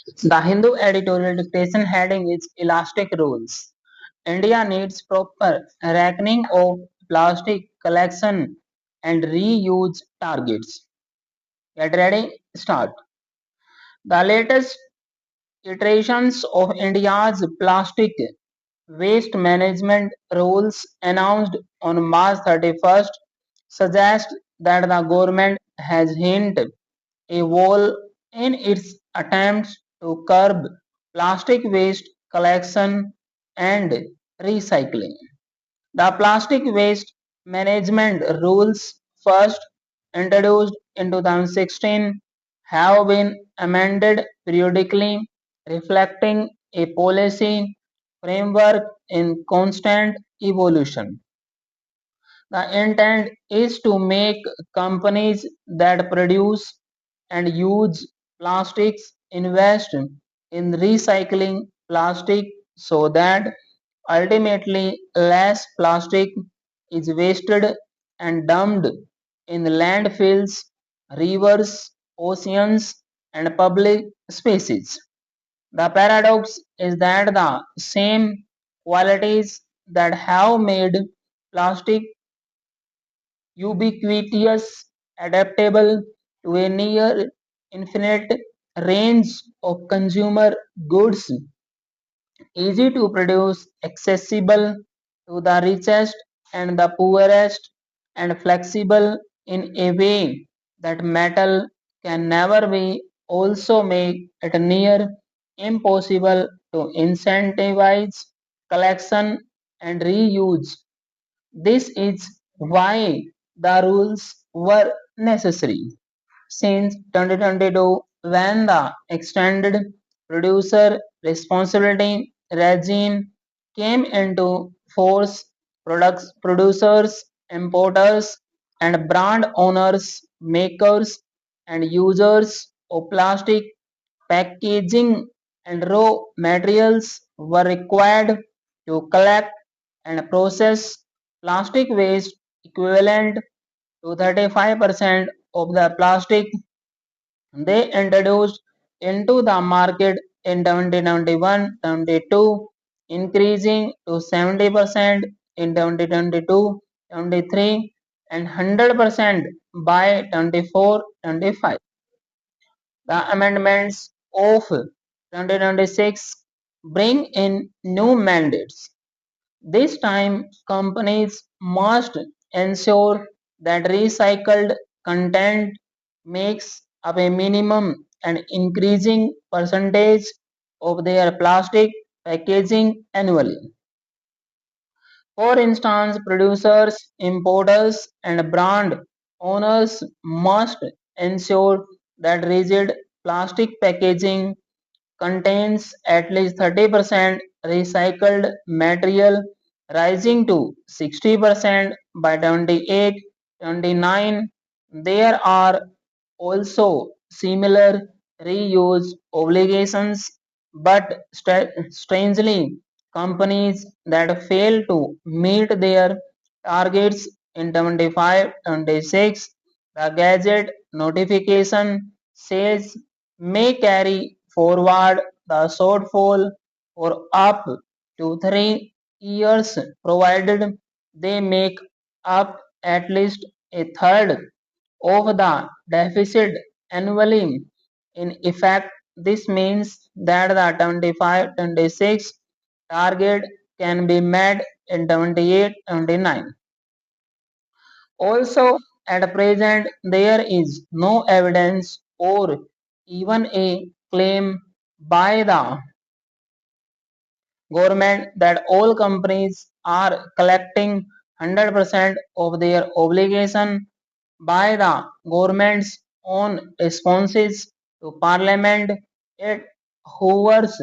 The Hindu editorial dictation heading is Elastic Rules. India needs proper reckoning of plastic collection and reuse targets. Get ready? Start. The latest iterations of India's plastic waste management rules announced on March 31st suggest that the government has hinted a wall in its attempts to curb plastic waste collection and recycling. The plastic waste management rules, first introduced in 2016, have been amended periodically, reflecting a policy framework in constant evolution. The intent is to make companies that produce and use plastics invest in recycling plastic so that ultimately less plastic is wasted and dumped in landfills, rivers, oceans, and public spaces. The paradox is that the same qualities that have made plastic ubiquitous, adaptable to a near infinite range of consumer goods, easy to produce, accessible to the richest and the poorest, and flexible in a way that metal can never be, also make it near impossible to incentivize collection and reuse. This is why the rules were necessary. Since 2022, when the extended producer responsibility regime came into force, producers, importers, and brand owners, makers, and users of plastic packaging and raw materials were required to collect and process plastic waste equivalent to 35% of the plastic they introduced into the market in 2021-22, increasing to 70% in 2022-23 and 100% by 24-25. The amendments of 2026 bring in new mandates. This time, companies must ensure that recycled content makes up a minimum and increasing percentage of their plastic packaging annually. For instance, producers, importers, and brand owners must ensure that rigid plastic packaging contains at least 30% recycled material, rising to 60% by 28-29. There are also similar reuse obligations, but strangely, companies that fail to meet their targets in 25-26, the Gazette notification says may carry forward the shortfall for up to 3 years, provided they make up at least a third of the deficit annually. In effect, this means that the 25-26 target can be met in 28-29. Also, at present, there is no evidence or even a claim by the government that all companies are collecting 100% of their obligation by the government's own responses to parliament. It hovers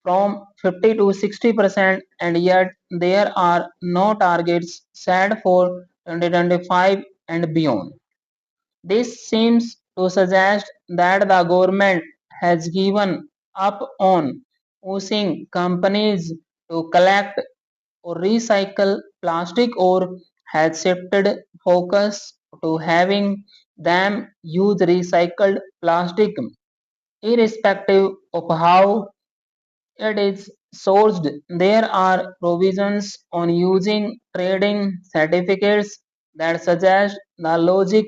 from 50 to 60%, and yet there are no targets set for 2025 and beyond. This seems to suggest that the government has given up on pushing companies to collect or recycle plastic or has shifted focus to having them use recycled plastic irrespective of how it is sourced. There are provisions on using trading certificates that suggest the logic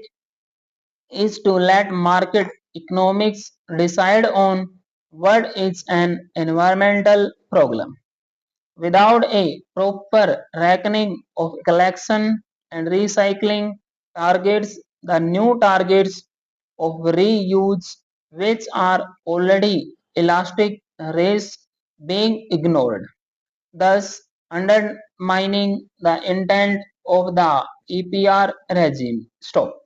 is to let market economics decide on what is an environmental problem. Without a proper reckoning of collection and recycling targets, the new targets of reuse, which are already elastic, risk being ignored, thus undermining the intent of the EPR regime. Stop.